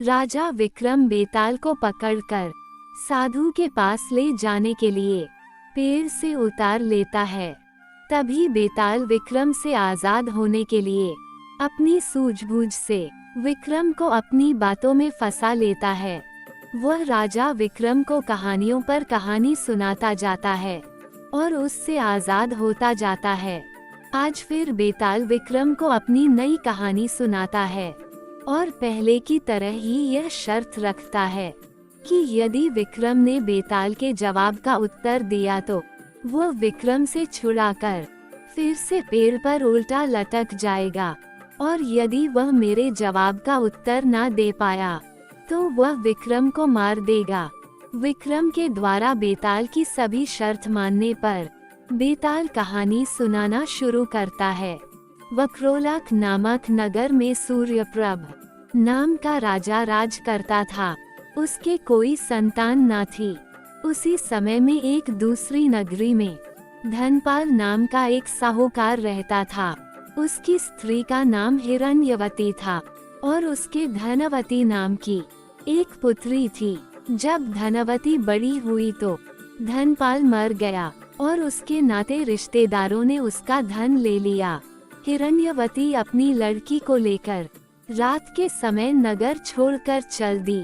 राजा विक्रम बेताल को पकड़कर साधु के पास ले जाने के लिए पेड़ से उतार लेता है। तभी बेताल विक्रम से आजाद होने के लिए अपनी सूझबूझ से विक्रम को अपनी बातों में फंसा लेता है। वह राजा विक्रम को कहानियों पर कहानी सुनाता जाता है और उससे आजाद होता जाता है। आज फिर बेताल विक्रम को अपनी नई कहानी सुनाता है और पहले की तरह ही यह शर्त रखता है कि यदि विक्रम ने बेताल के जवाब का उत्तर दिया तो वह विक्रम से छुड़ाकर फिर से पेड़ पर उल्टा लटक जाएगा, और यदि वह मेरे जवाब का उत्तर ना दे पाया तो वह विक्रम को मार देगा। विक्रम के द्वारा बेताल की सभी शर्त मानने पर बेताल कहानी सुनाना शुरू करता है। वक्रोलक नामक नगर में सूर्यप्रभ नाम का राजा राज करता था। उसके कोई संतान न थी। उसी समय में एक दूसरी नगरी में धनपाल नाम का एक साहूकार रहता था। उसकी स्त्री का नाम हिरण्यवती था और उसके धनवती नाम की एक पुत्री थी। जब धनवती बड़ी हुई तो धनपाल मर गया और उसके नाते रिश्तेदारों ने उसका धन ले लिया। हिरण्यवती अपनी लड़की को लेकर रात के समय नगर छोड़कर चल दी।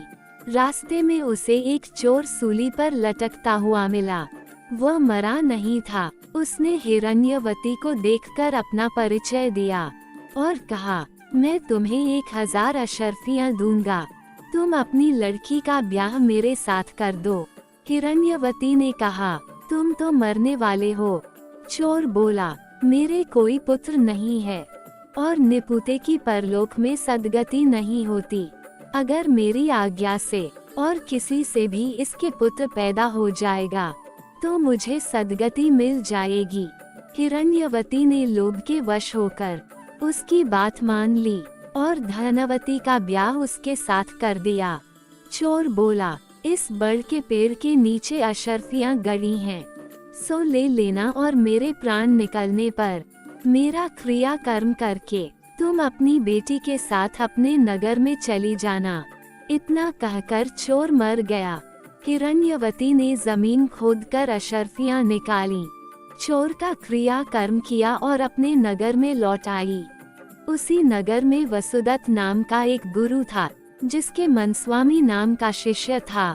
रास्ते में उसे एक चोर सूली पर लटकता हुआ मिला। वह मरा नहीं था। उसने हिरण्यवती को देखकर अपना परिचय दिया और कहा, मैं तुम्हें 1000 अशर्फियाँ दूंगा, तुम अपनी लड़की का ब्याह मेरे साथ कर दो। हिरण्यवती ने कहा, तुम तो मरने वाले हो। चोर बोला, मेरे कोई पुत्र नहीं है और निपुते की परलोक में सदगति नहीं होती। अगर मेरी आज्ञा से और किसी से भी इसके पुत्र पैदा हो जाएगा तो मुझे सदगति मिल जाएगी। हिरण्यवती ने लोभ के वश होकर उसकी बात मान ली और धनवती का ब्याह उसके साथ कर दिया। चोर बोला, इस बड़ के पेड़ के नीचे अशर्फियाँ गड़ी हैं, सो ले लेना और मेरे प्राण निकलने पर मेरा क्रिया कर्म करके तुम अपनी बेटी के साथ अपने नगर में चली जाना। इतना कहकर चोर मर गया। हिरण्यवती ने जमीन खोदकर अशर्फियाँ निकाली, चोर का क्रिया कर्म किया और अपने नगर में लौट आई। उसी नगर में वसुदत्त नाम का एक गुरु था जिसके मनस्वामी नाम का शिष्य था।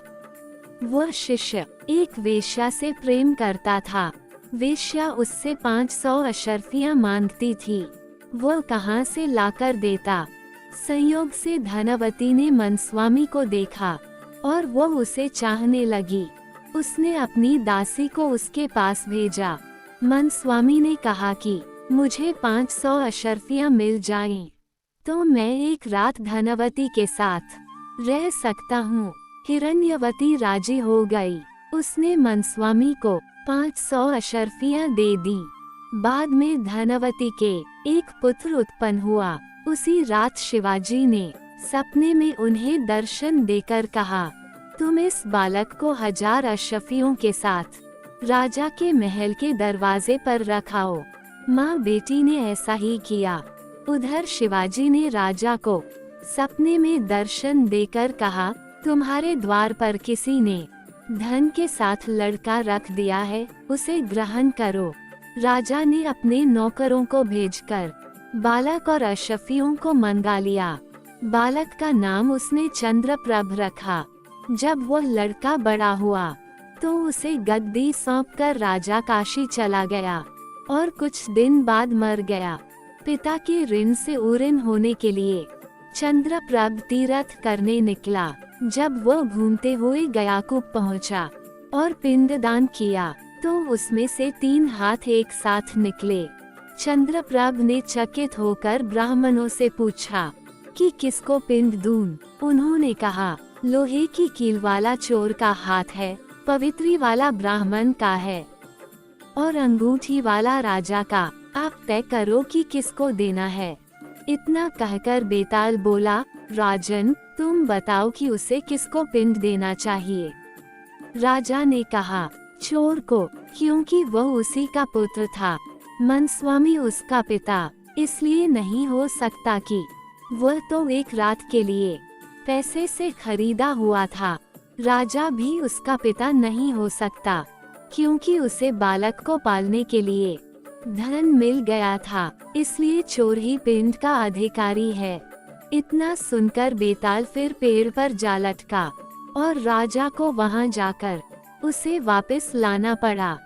वह शिष्य एक वेश्या से प्रेम करता था। वेश्या उससे 500 अशर्फियाँ मांगती थी। वह कहाँ से लाकर देता। संयोग से धनवती ने मनस्वामी को देखा और वह उसे चाहने लगी। उसने अपनी दासी को उसके पास भेजा। मनस्वामी ने कहा कि मुझे 500 अशर्फियाँ मिल जाएं, तो मैं एक रात धनवती के साथ रह सकता हूँ। हिरण्यवती राजी हो गई। उसने मनस्वामी को 500 अशर्फियाँ दे दी। बाद में धनवती के एक पुत्र उत्पन्न हुआ। उसी रात शिवाजी ने सपने में उन्हें दर्शन देकर कहा, तुम इस बालक को 1000 अशर्फियों के साथ राजा के महल के दरवाजे पर रखाओ। माँ बेटी ने ऐसा ही किया। उधर शिवाजी ने राजा को सपने में दर्शन देकर कहा, तुम्हारे द्वार पर किसी ने धन के साथ लड़का रख दिया है, उसे ग्रहण करो। राजा ने अपने नौकरों को भेजकर बालक और अशर्फियों को मंगा लिया। बालक का नाम उसने चंद्रप्रभ रखा। जब वह लड़का बड़ा हुआ तो उसे गद्दी सौंपकर राजा काशी चला गया और कुछ दिन बाद मर गया। पिता के ऋण से उऋण होने के लिए चंद्रप्रभ तीर्थ करने निकला। जब वह घूमते हुए गयाकूप पहुंचा और पिंडदान किया तो उसमें से 3 हाथ एक साथ निकले। चंद्रप्रभ ने चकित होकर ब्राह्मणों से पूछा कि किसको पिंड दूं? उन्होंने कहा, लोहे की कील वाला चोर का हाथ है, पवित्री वाला ब्राह्मण का है और अंगूठी वाला राजा का। आप तय करो कि किसको देना है। इतना कहकर बेताल बोला, राजन, तुम बताओ कि उसे किसको पिंड देना चाहिए। राजा ने कहा, चोर को, क्योंकि वह उसी का पुत्र था। मनस्वामी उसका पिता इसलिए नहीं हो सकता कि वह तो एक रात के लिए पैसे से खरीदा हुआ था। राजा भी उसका पिता नहीं हो सकता, क्योंकि उसे बालक को पालने के लिए धन मिल गया था, इसलिए चोर ही पिंड का अधिकारी है। इतना सुनकर बेताल फिर पेड़ पर जा लटका और राजा को वहां जाकर उसे वापस लाना पड़ा।